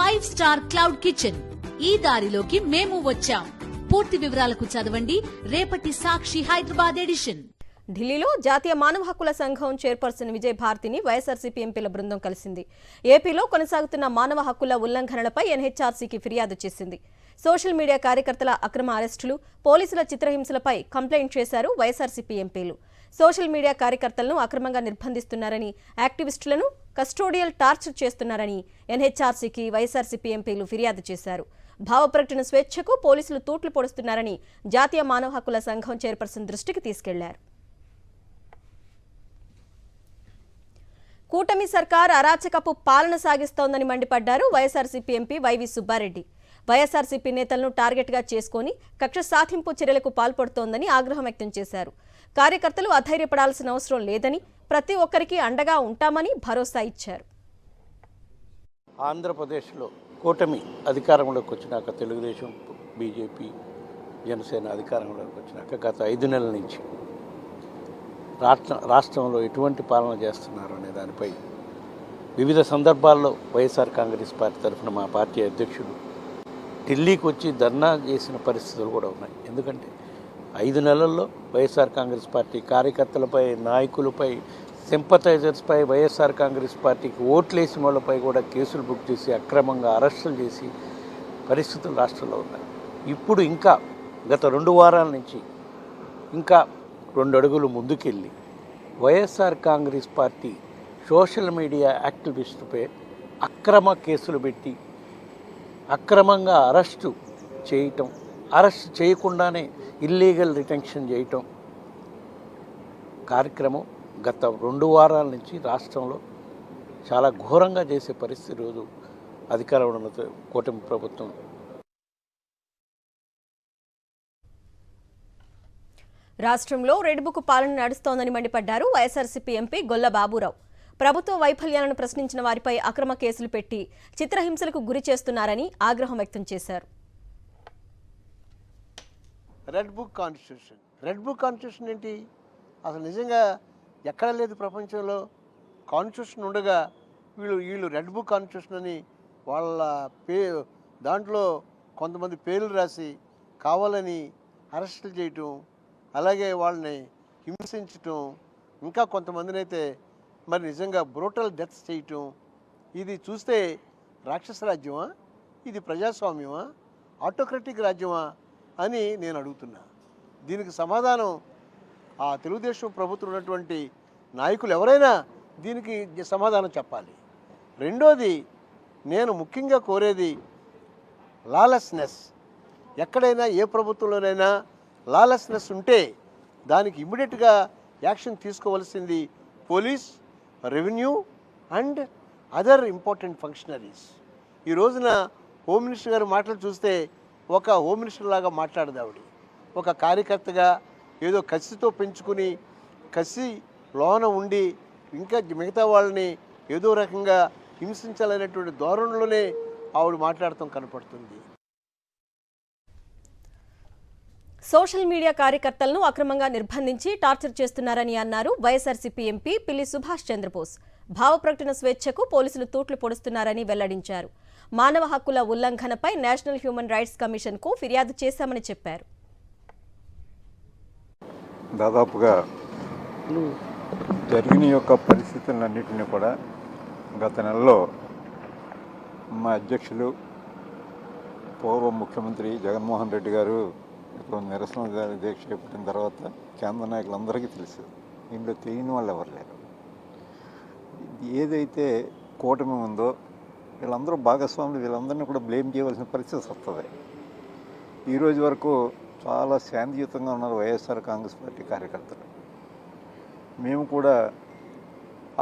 5 star cloud kitchen. ఈ దారిలోకి మేము వచ్చాం. పూర్తి వివరాలకు చదవండి రేపటి సాక్షి హైదరాబాద్ ఎడిషన్. ఢిల్లీలో జాతీయ మానవ హక్కుల సంఘం చైర్పర్సన్ విజయ్ భారతిని వైఎస్ఆర్సీపీ ఎంపీల బృందం కలిసింది. ఏపీలో కొనసాగుతున్న మానవ హక్కుల ఉల్లంఘనలపై ఎన్హెచ్ఆర్సీకి ఫిర్యాదు చేసింది. సోషల్ మీడియా కార్యకర్తల అక్రమ అరెస్టులు, పోలీసుల చిత్రహింసలపై కంప్లైంట్ చేశారు వైఎస్ఆర్సీపీ ఎంపీలు. సోషల్ మీడియా కార్యకర్తలను అక్రమంగా నిర్బంధిస్తున్నారని, యాక్టివిస్టులను కస్టోడియల్ టార్చర్ చేస్తున్నారని ఎన్హెచ్ఆర్సీకి వైఎస్ఆర్సీపీ ఎంపీలు ఫిర్యాదు చేశారు. భావ ప్రకటన స్వేచ్ఛకు పోలీసులు తూట్లు పొడుస్తున్నారని జాతీయ మానవ హక్కుల సంఘం చైర్పర్సన్ దృష్టికి తీసుకెళ్లారు. కూటమి సర్కార్ అరాచకపు పాలన సాగిస్తోందని మండిపడ్డారు వైఎస్ఆర్సీపీ ఎంపీ వైవి సుబ్బారెడ్డి. వైఎస్ఆర్సీపీ నేతలను టార్గెట్గా చేసుకుని కక్ష సాధింపు చర్యలకు పాల్పడుతోందని ఆగ్రహం వ్యక్తం చేశారు. కార్యకర్తలు అధైర్యపడాల్సిన అవసరం లేదని, ప్రతి ఒక్కరికి అండగా ఉంటామని భరోసా ఇచ్చారు. ఆంధ్రప్రదేశ్లో కూటమి అధికారంలోకి వచ్చినాక, తెలుగుదేశం, బీజేపీ, జనసేన అధికారంలోకి వచ్చినాక గత 5 నెలల నుంచి రాష్ట్రంలో ఎటువంటి పాలన చేస్తున్నారు అనే దానిపై వివిధ సందర్భాల్లో వైఎస్ఆర్ కాంగ్రెస్ పార్టీ తరఫున మా పార్టీ అధ్యక్షుడు ఢిల్లీకి వచ్చి ధర్నా చేసిన పరిస్థితులు కూడా ఉన్నాయి. ఎందుకంటే 5 నెలల్లో వైఎస్ఆర్ కాంగ్రెస్ పార్టీ కార్యకర్తలపై, నాయకులపై, సింపథైజర్స్పై, వైఎస్ఆర్ కాంగ్రెస్ పార్టీకి ఓట్లేసిన వాళ్ళపై కూడా కేసులు బుక్ చేసి అక్రమంగా అరెస్టులు చేసి పరిస్థితులు రాష్ట్రంలో ఉన్నాయి. ఇప్పుడు ఇంకా గత 2 వారాల నుంచి ఇంకా 2 అడుగులు ముందుకెళ్ళి YSR Congress party social media యాక్టివిస్టుపై అక్రమ కేసులు పెట్టి అక్రమంగా అరెస్టు చేయటం, అరెస్ట్ చేయకుండానే ఇల్లీగల్ డిటెన్షన్ చేయటం కార్యక్రమం గత 2 వారాల నుంచి రాష్ట్రంలో చాలా ఘోరంగా చేసే పరిస్థితి రోజు అధికారంలో ఉన్న కూటమి ప్రభుత్వం. రాష్ట్రంలో రెడ్ బుక్ పాలన నడుస్తోందని మండిపడ్డారు వైఎస్ఆర్సీపీ ఎంపీ గొల్ల బాబురావు. ప్రభుత్వ వైఫల్యాలను ప్రశ్నించిన వారిపై అక్రమ కేసులు పెట్టి చిత్రహింసలకు గురి చేస్తున్నారని ఆగ్రహం వ్యక్తం చేశారు. రెడ్ బుక్ కాన్స్టిట్యూషన్ ఏంటి? అసలు నిజంగా ఎక్కడ లేదు ప్రపంచంలో. కాన్స్టిట్యూషన్ ఉండగా వీళ్ళు రెడ్ బుక్ కాన్స్టిట్యూషన్ అని వాళ్ళ దాంట్లో కొంతమంది పేర్లు రాసి కావాలని అరెస్టులు చేయటం, అలాగే వాళ్ళని హింసించటం, ఇంకా కొంతమందిని అయితే మరి నిజంగా బ్రూటల్ డెత్స్ చేయటం, ఇది చూస్తే రాక్షస రాజ్యమా, ఇది ప్రజాస్వామ్యమా, ఆటోక్రటిక్ రాజ్యమా అని నేను అడుగుతున్నా. దీనికి సమాధానం ఆ తెలుగుదేశం ప్రభుత్వం ఉన్నటువంటి నాయకులు ఎవరైనా దీనికి సమాధానం చెప్పాలి. రెండోది, నేను ముఖ్యంగా కోరేది లాలెస్నెస్. ఎక్కడైనా ఏ ప్రభుత్వంలోనైనా లాలెస్నెస్ ఉంటే దానికి ఇమ్మీడియట్గా యాక్షన్ తీసుకోవాల్సింది police, revenue and other important functionaries. ఈ రోజున హోమ్ మినిస్టర్ గారి మాటలు చూస్తే ఒక హోమ్ మినిస్టర్ లాగా మాట్లాడదు ఆవిడ. ఒక కార్యకర్తగా ఏదో కసితో పెంచుకుని కసి లోన ఉండి ఇంకా మిగతా వాళ్ళని ఏదో రకంగా హింసించాలనేటువంటి ధోరణిలోనే ఆవిడ మాట్లాడటం కనపడుతుంది. సోషల్ మీడియా కార్యకర్తలను అక్రమంగా నిర్బంధించి టార్చర్ చేస్తున్నారని అన్నారు వైఎస్ఆర్సీపీ ఎంపీ పిల్లి సుభాష్ చంద్రబోస్. భావ ప్రకటన స్వేచ్ఛకు పోలీసులు తూట్లు పొడుస్తున్నారని వెల్లడించారు. మానవ హక్కుల ఉల్లంఘనపై నేషనల్ హ్యూమన్ రైట్స్ కమిషన్కు ఫిర్యాదు చేశామని చెప్పారు. దాదాపుగా జరిగిన యొక్క పరిస్థితులన్నింటినీ కూడా గత నెలలో మా అధ్యక్షులు పూర్వ ముఖ్యమంత్రి జగన్మోహన్ రెడ్డి గారు నిరసన దీక్ష చేపట్టిన తర్వాత కేంద్ర నాయకులందరికీ తెలుసు. దీంట్లో తెలియని వాళ్ళు ఎవరు లేరు. ఏదైతే కూటమి ఉందో వీళ్ళందరూ భాగస్వాములు, వీళ్ళందరినీ కూడా బ్లేమ్ చేయవలసిన పరిస్థితి వస్తుంది. ఈరోజు వరకు చాలా శాంతియుతంగా ఉన్నారు వైఎస్ఆర్ కాంగ్రెస్ పార్టీ కార్యకర్తలు. మేము కూడా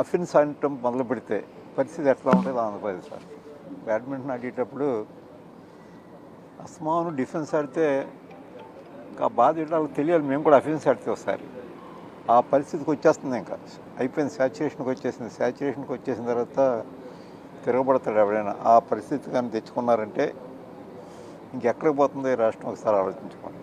అఫెన్స్ అనటం మొదలు పెడితే పరిస్థితి ఎట్లా ఉంటుంది ఆంధ్రప్రదేశ్ రాష్ట్రం. బ్యాడ్మింటన్ ఆడేటప్పుడు అస్మాను డిఫెన్స్ ఆడితే ఇంకా బాధ వాళ్ళకి తెలియాలి, మేము కూడా అఫెన్స్ ఆడితే ఒకసారి ఆ పరిస్థితికి వచ్చేస్తుంది. ఇంకా అయిపోయింది, శాచ్యురేషన్కి వచ్చేసిన తర్వాత తిరగబడతాడు ఎవడైనా. ఆ పరిస్థితి కానీ తెచ్చుకున్నారంటే ఇంకెక్కడికి పోతుందో ఈ రాష్ట్రం ఒకసారి ఆలోచించుకోండి.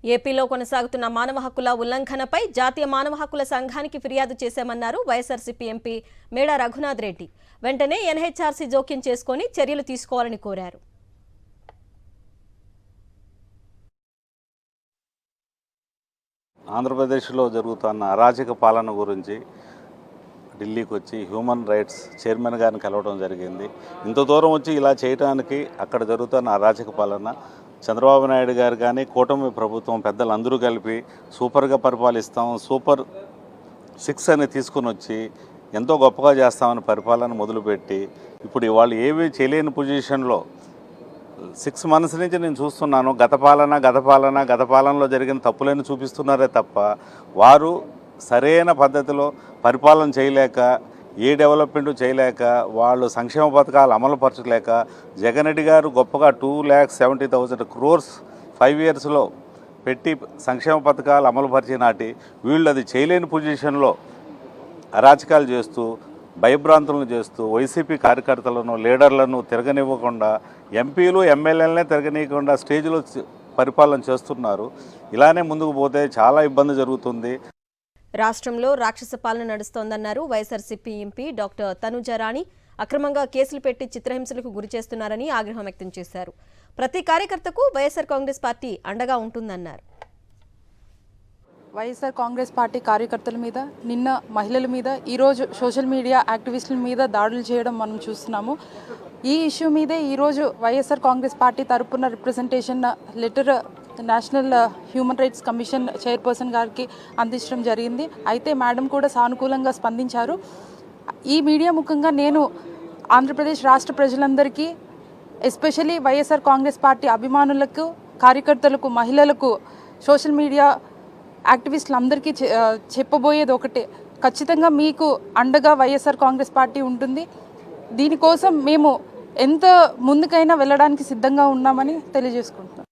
ఏపీలో కొనసాగుతున్న మానవ హక్కుల ఉల్లంఘనపై జాతీయ మానవ హక్కుల సంఘానికి ఫిర్యాదు చేశామన్నారు వైఎస్ఆర్సీపీ ఎంపీ మేడా రఘునాథ్ రెడ్డి. వెంటనే ఎన్హెచ్ఆర్సీ జోక్యం చేసుకుని చర్యలు తీసుకోవాలని కోరారు. ఆంధ్రప్రదేశ్లో జరుగుతున్న అరాచక పాలన గురించి ఢిల్లీకి వచ్చి హ్యూమన్ రైట్స్ చైర్మన్ గారిని కలవడం జరిగింది. ఇంత దూరం వచ్చి ఇలా చేయడానికి అక్కడ జరుగుతున్న అరాచక పాలన చంద్రబాబు నాయుడు గారు కానీ కూటమి ప్రభుత్వం పెద్దలందరూ కలిపి సూపర్గా పరిపాలిస్తాం, సూపర్ 6 అని తీసుకుని వచ్చి ఎంతో గొప్పగా చేస్తామని పరిపాలన మొదలుపెట్టి ఇప్పుడు వాళ్ళు ఏమీ చేయలేని పొజిషన్లో 6 months నుంచి నేను చూస్తున్నాను. గత పాలనలో జరిగిన తప్పులను చూపిస్తున్నారే తప్ప వారు సరైన పద్ధతిలో పరిపాలన చేయలేక, ఏ డెవలప్మెంట్ చేయలేక, వాళ్ళు సంక్షేమ పథకాలు అమలుపరచలేక, జగన్ రెడ్డి గారు గొప్పగా 2,70,000 crores 5 yearsలో పెట్టి సంక్షేమ పథకాలు అమలుపరిచి నాటి వీళ్ళు అది చేయలేని పొజిషన్లో అరాచకాలు చేస్తూ, భయభ్రాంతులను చేస్తూ, వైసీపీ కార్యకర్తలను, లీడర్లను తిరగనివ్వకుండా, ఎంపీలు ఎమ్మెల్యేలనే తిరగనీయకుండా స్టేజ్లో పరిపాలన చేస్తున్నారు. ఇలానే ముందుకు పోతే చాలా ఇబ్బంది జరుగుతుంది. రాష్ట్రంలో రాక్షస పాలన నడుస్తోందన్నారు వైఎస్ఆర్సీపీ ఎంపీ డాక్టర్ తనుజరాణి. అక్రమంగా కేసులు పెట్టి చిత్రహింసలకు గురి చేస్తున్నారని ఆగ్రహం వ్యక్తం చేశారు. ప్రతి కార్యకర్తకు వైఎస్ఆర్ కాంగ్రెస్ పార్టీ అండగా ఉంటుందన్నారు. వైఎస్ఆర్ కాంగ్రెస్ పార్టీ కార్యకర్తల మీద, నిన్న మహిళల మీద, ఈరోజు సోషల్ మీడియా యాక్టివిస్టుల మీద దాడులు చేయడం మనం చూస్తున్నాము. ఈ ఇష్యూ మీదే ఈరోజు వైఎస్ఆర్ కాంగ్రెస్ పార్టీ తరపున representation letter national human rights commission chairperson గారికి అందించడం జరిగింది. అయితే మేడం కూడా సానుకూలంగా స్పందించారు. ఈ మీడియా ముఖంగా నేను ఆంధ్రప్రదేశ్ రాష్ట్ర ప్రజలందరికీ, ఎస్పెషలీ వైఎస్ఆర్ కాంగ్రెస్ పార్టీ అభిమానులకు, కార్యకర్తలకు, మహిళలకు, సోషల్ మీడియా యాక్టివిస్టులందరికీ చెప్పబోయేది ఒకటే: ఖచ్చితంగా మీకు అండగా వైఎస్ఆర్ కాంగ్రెస్ పార్టీ ఉంటుంది. దీనికోసం మేము ఎంత ముందుకైనా వెళ్ళడానికి సిద్ధంగా ఉన్నామని తెలియజేసుకుంటున్నాం.